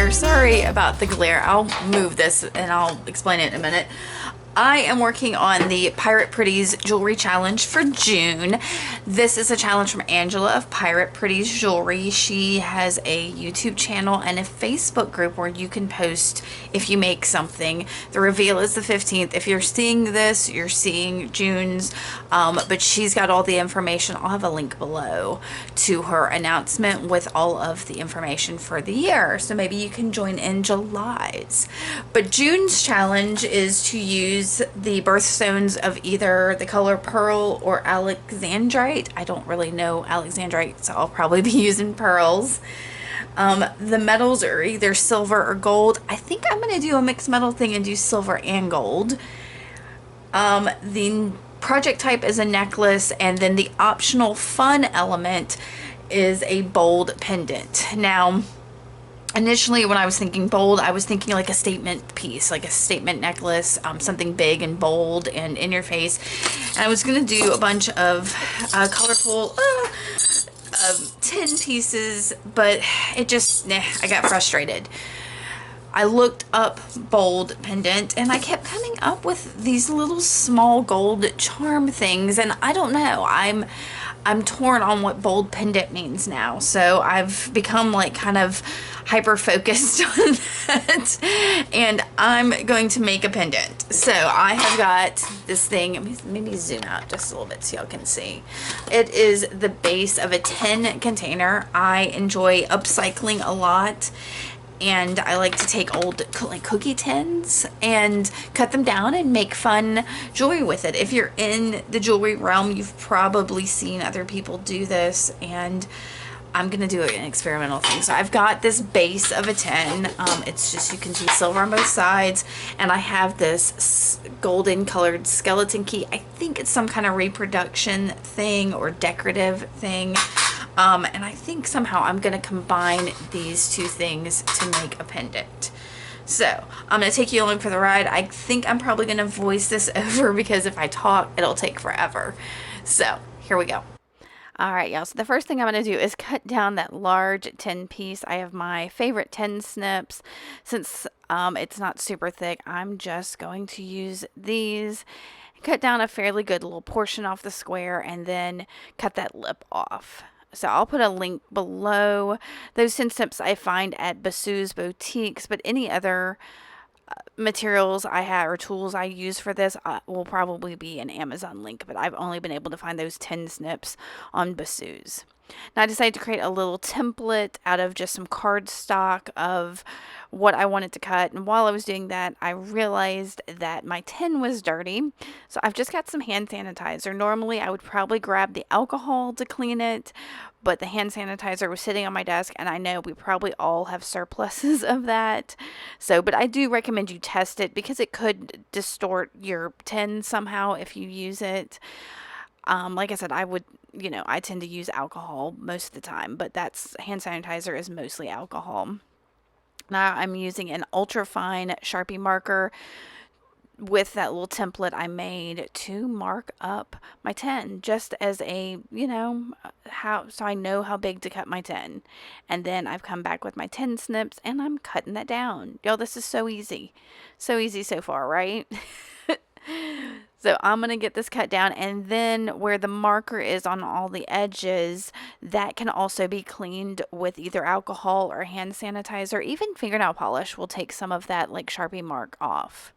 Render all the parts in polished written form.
here. Sorry about the glare. I'll move this and I'll explain it in a minute. I am working on the Pirate Pretties Jewelry Challenge for June. This is a challenge from Angela of Pirate Pretties Jewelry. She has a YouTube channel and a Facebook group where you can post if you make something. The reveal is the 15th. If you're seeing this, you're seeing June's, but she's got all the information. I'll have a link below to her announcement with all of the information for the year. So maybe you can join in July's. But June's challenge is to use the birthstones of either the color pearl or alexandrite. I don't really know alexandrite, so I'll probably be using pearls. The metals are either silver or gold. I think I'm going to do a mixed metal thing and do silver and gold. The project type is a necklace, and then the optional fun element is a bold pendant. Now, initially when I was thinking bold, I was thinking like a statement piece, like a statement necklace, something big and bold and in your face. And I was going to do a bunch of colorful tin pieces, but it just, I got frustrated. I looked up bold pendant and I kept coming up with these little small gold charm things, and I don't know, I'm torn on what bold pendant means now. So I've become like kind of hyper focused on that, and I'm going to make a pendant. So I have got this thing. Maybe zoom out just a little bit so y'all can see. It is the base of a tin container. I enjoy upcycling a lot, and I like to take old like cookie tins and cut them down and make fun jewelry with it. If you're in the jewelry realm, you've probably seen other people do this, and I'm gonna do an experimental thing. So I've got this base of a tin. It's just, you can see silver on both sides, and I have this golden colored skeleton key. I think it's some kind of reproduction thing or decorative thing. And I think somehow I'm going to combine these two things to make a pendant. So I'm going to take you along for the ride. I think I'm probably going to voice this over because if I talk, it'll take forever. So here we go. All right, y'all. So the first thing I'm going to do is cut down that large tin piece. I have my favorite tin snips. Since it's not super thick, I'm just going to use these. Cut down a fairly good little portion off the square and then cut that lip off. So I'll put a link below. Those tin snips I find at Basso's boutiques, but any other materials I have or tools I use for this will probably be an Amazon link, but I've only been able to find those tin snips on Basso's. Now I decided to create a little template out of just some cardstock of what I wanted to cut, and while I was doing that I realized that my tin was dirty, so I've just got some hand sanitizer. Normally I would probably grab the alcohol to clean it, but the hand sanitizer was sitting on my desk, and I know we probably all have surpluses of that. So, but I do recommend you test it because it could distort your tin somehow if you use it. Like I said, I tend to use alcohol most of the time, but hand sanitizer is mostly alcohol. Now I'm using an ultra fine Sharpie marker with that little template I made to mark up my tin, just as a, so I know how big to cut my tin. And then I've come back with my tin snips and I'm cutting that down. Y'all, this is so easy. So easy so far, right? So I'm going to get this cut down, and then where the marker is on all the edges, that can also be cleaned with either alcohol or hand sanitizer. Even fingernail polish will take some of that like Sharpie mark off.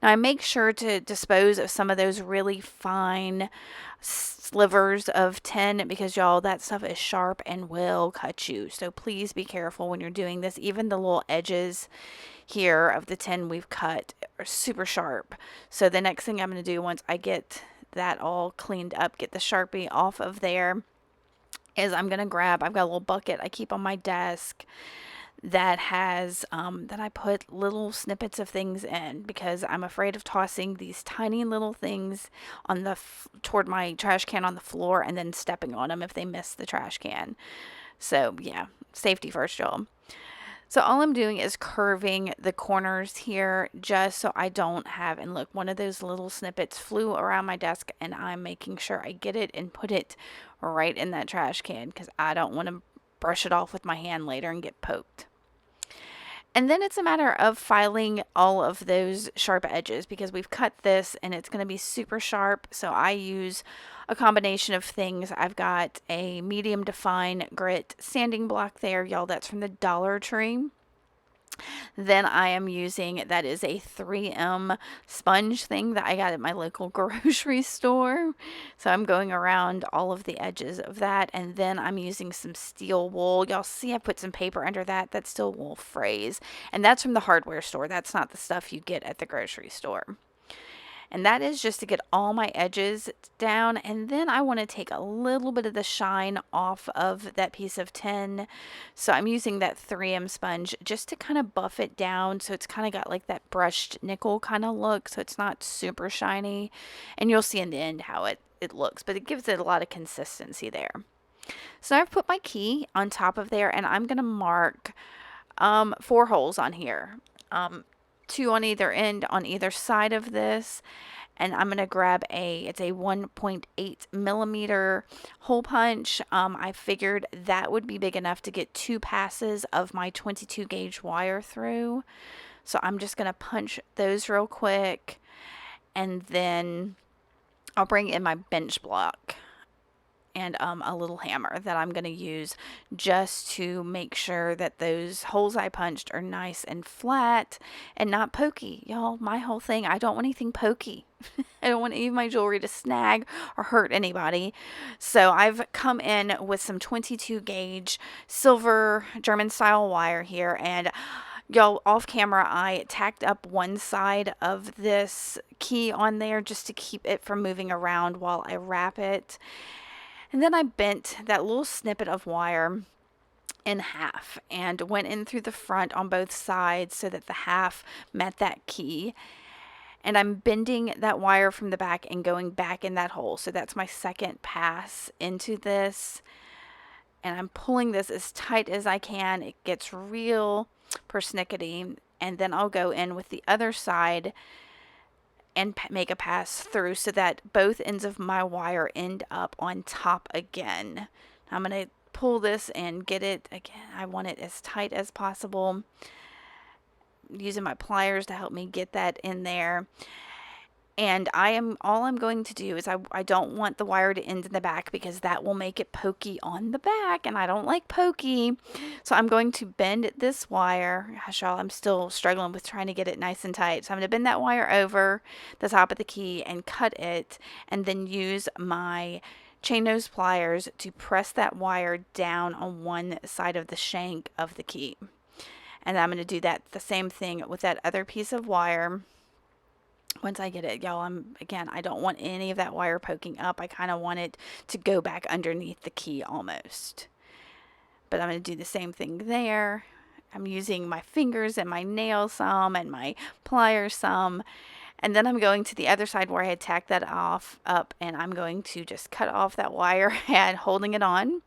Now I make sure to dispose of some of those really fine slivers of tin because y'all, that stuff is sharp and will cut you. So please be careful when you're doing this. Even the little edges here of the tin we've cut are super sharp. So the next thing I'm going to do once I get that all cleaned up, get the Sharpie off of there, is I'm going to grab, I've got a little bucket I keep on my desk that has that I put little snippets of things in because I'm afraid of tossing these tiny little things on toward my trash can on the floor and then stepping on them if they miss the trash can. So yeah, safety first, y'all. So all I'm doing is curving the corners here just so I don't have, and look, one of those little snippets flew around my desk, and I'm making sure I get it and put it right in that trash can because I don't want to brush it off with my hand later and get poked. And then it's a matter of filing all of those sharp edges because we've cut this and it's going to be super sharp. So I use a combination of things. I've got a medium to fine grit sanding block there, y'all. That's from the Dollar Tree. Then I am using, that is a 3M sponge thing that I got at my local grocery store. So I'm going around all of the edges of that. And then I'm using some steel wool. Y'all see I put some paper under that. That's steel wool phrase. And that's from the hardware store. That's not the stuff you get at the grocery store. And that is just to get all my edges down. And then I want to take a little bit of the shine off of that piece of tin. So I'm using that 3M sponge just to kind of buff it down. So it's kind of got like that brushed nickel kind of look. So it's not super shiny. And you'll see in the end how it looks. But it gives it a lot of consistency there. So I've put my key on top of there. And I'm going to mark 4 holes on here. 2 on either end on either side of this, and I'm going to grab it's a 1.8 millimeter hole punch. I figured that would be big enough to get 2 passes of my 22 gauge wire through. So I'm just going to punch those real quick, and then I'll bring in my bench block and a little hammer that I'm going to use just to make sure that those holes I punched are nice and flat and not pokey. Y'all, my whole thing, I don't want anything pokey. I don't want any of my jewelry to snag or hurt anybody. So I've come in with some 22 gauge silver German style wire here, and y'all, off camera, I tacked up one side of this key on there just to keep it from moving around while I wrap it. And then I bent that little snippet of wire in half and went in through the front on both sides so that the half met that key. And I'm bending that wire from the back and going back in that hole. So that's my second pass into this. And I'm pulling this as tight as I can. It gets real persnickety. And then I'll go in with the other side and make a pass through so that both ends of my wire end up on top again. I'm going to pull this and get it again. I want it as tight as possible, using my pliers to help me get that in there. And all I'm going to do is I don't want the wire to end in the back because that will make it pokey on the back, and I don't like pokey. So I'm going to bend this wire. Gosh, y'all, I'm still struggling with trying to get it nice and tight. So I'm going to bend that wire over the top of the key and cut it, and then use my chain nose pliers to press that wire down on one side of the shank of the key. And I'm going to do that the same thing with that other piece of wire. Once I get it, y'all, I don't want any of that wire poking up. I kind of want it to go back underneath the key almost. But I'm going to do the same thing there. I'm using my fingers and my nails some and my pliers some. And then I'm going to the other side where I had tacked that up, and I'm going to just cut off that wire and holding it on.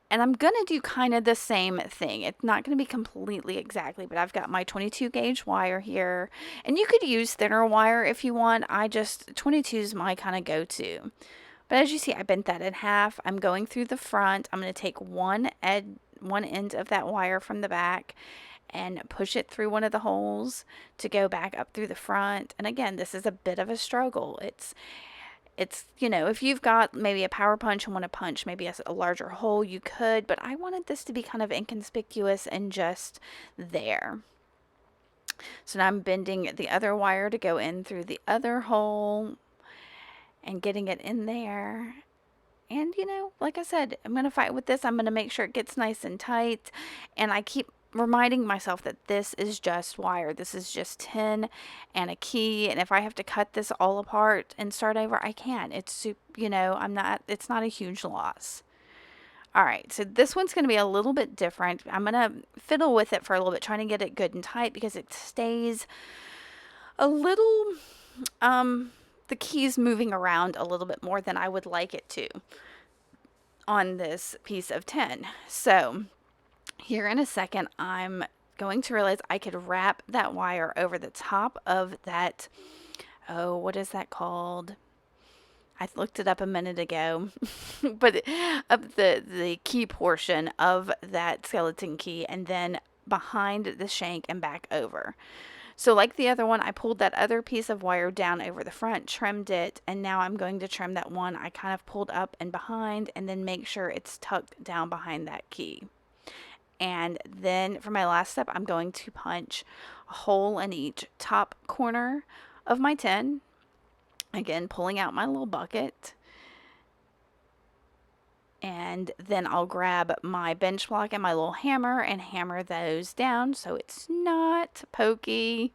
And I'm going to do kind of the same thing. It's not going to be completely exactly, but I've got my 22 gauge wire here. And you could use thinner wire if you want. 22 is my kind of go-to. But as you see, I bent that in half. I'm going through the front. I'm going to take one end of that wire from the back and push it through one of the holes to go back up through the front. And again, this is a bit of a struggle. It's, if you've got maybe a power punch and want to punch maybe a larger hole, you could, but I wanted this to be kind of inconspicuous and just there. So now I'm bending the other wire to go in through the other hole and getting it in there. And, like I said, I'm going to fight with this. I'm going to make sure it gets nice and tight. And I keep reminding myself that this is just wire. This is just tin and a key. And if I have to cut this all apart and start over, I can. It's not a huge loss. All right, so this one's going to be a little bit different. I'm going to fiddle with it for a little bit, trying to get it good and tight because it stays a little, the key's moving around a little bit more than I would like it to on this piece of tin. So here in a second, I'm going to realize I could wrap that wire over the top of that, what is that called? I looked it up a minute ago, but up the key portion of that skeleton key, and then behind the shank and back over. So like the other one, I pulled that other piece of wire down over the front, trimmed it, and now I'm going to trim that one I kind of pulled up and behind, and then make sure it's tucked down behind that key. And then for my last step, I'm going to punch a hole in each top corner of my tin. Again, pulling out my little bucket. And then I'll grab my bench block and my little hammer and hammer those down so it's not pokey.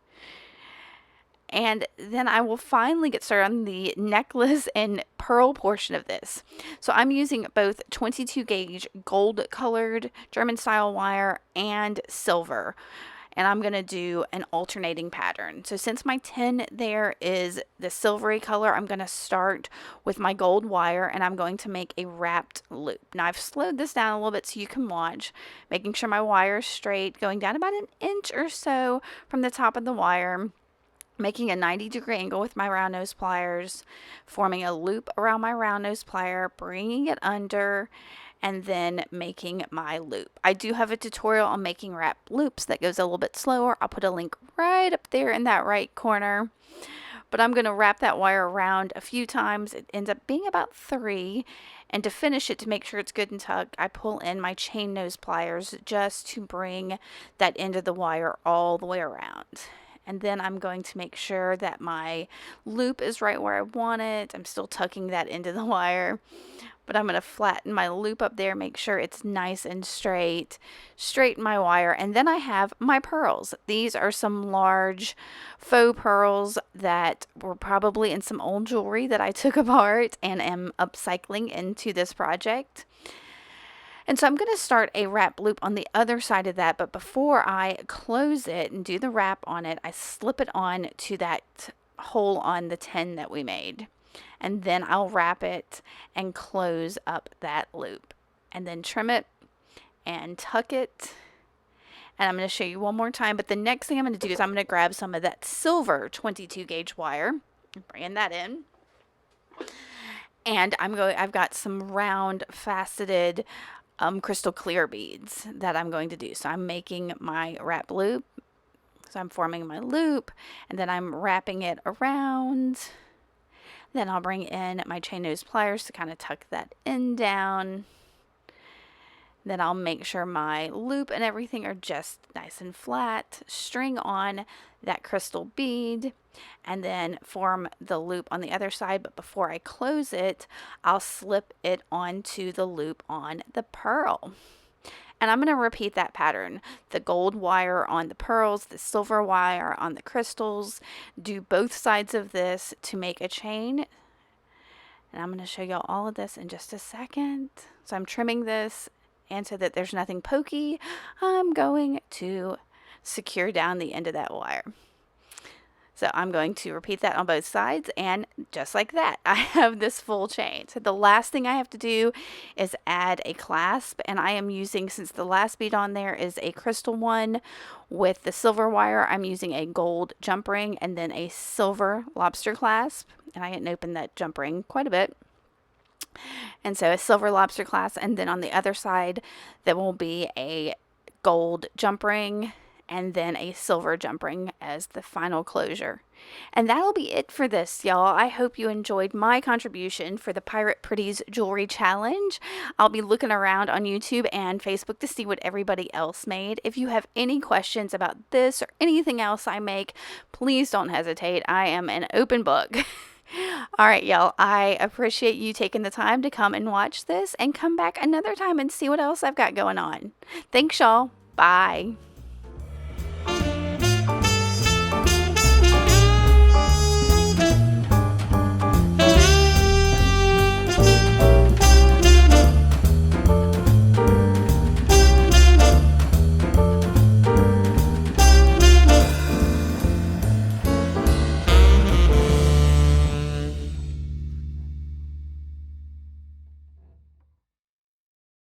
And then I will finally get started on the necklace and pearl portion of this. So I'm using both 22 gauge gold colored German style wire and silver. And I'm going to do an alternating pattern. So since my tin there is the silvery color, I'm going to start with my gold wire and I'm going to make a wrapped loop. Now I've slowed this down a little bit so you can watch, making sure my wire is straight, going down about an inch or so from the top of the wire, making a 90-degree angle with my round nose pliers, forming a loop around my round nose plier, bringing it under, and then making my loop. I do have a tutorial on making wrap loops that goes a little bit slower. I'll put a link right up there in that right corner. But I'm going to wrap that wire around a few times. It ends up being about 3. And to finish it, to make sure it's good and tucked, I pull in my chain nose pliers just to bring that end of the wire all the way around. And then I'm going to make sure that my loop is right where I want it. I'm still tucking that into the wire. But I'm going to flatten my loop up there, make sure it's nice and straight, straighten my wire, and then I have my pearls. These are some large faux pearls that were probably in some old jewelry that I took apart and am upcycling into this project. And so I'm going to start a wrap loop on the other side of that, but before I close it and do the wrap on it, I slip it on to that hole on the tin that we made. And then I'll wrap it and close up that loop. And then trim it and tuck it. And I'm going to show you one more time. But the next thing I'm going to do is I'm going to grab some of that silver 22 gauge wire. Bring that in. And I've got some round faceted crystal clear beads that I'm going to do. So I'm making my wrap loop. So I'm forming my loop. And then I'm wrapping it around. Then I'll bring in my chain nose pliers to kind of tuck that end down. Then I'll make sure my loop and everything are just nice and flat. String on that crystal bead and then form the loop on the other side. But before I close it, I'll slip it onto the loop on the pearl. And I'm going to repeat that pattern. The gold wire on the pearls, the silver wire on the crystals. Do both sides of this to make a chain. And I'm going to show you all of this in just a second. So I'm trimming this, and so that there's nothing pokey, I'm going to secure down the end of that wire. So I'm going to repeat that on both sides, and just like that, I have this full chain. So the last thing I have to do is add a clasp, and I am using, since the last bead on there is a crystal one with the silver wire, I'm using a gold jump ring and then a silver lobster clasp, and I didn't open that jump ring quite a bit. And so a silver lobster clasp, and then on the other side there will be a gold jump ring and then a silver jump ring as the final closure. And that'll be it for this, y'all. I hope you enjoyed my contribution for the Pirate Pretties Jewelry Challenge. I'll be looking around on YouTube and Facebook to see what everybody else made. If you have any questions about this or anything else I make, please don't hesitate. I am an open book. All right, y'all. I appreciate you taking the time to come and watch this, and come back another time and see what else I've got going on. Thanks, y'all. Bye.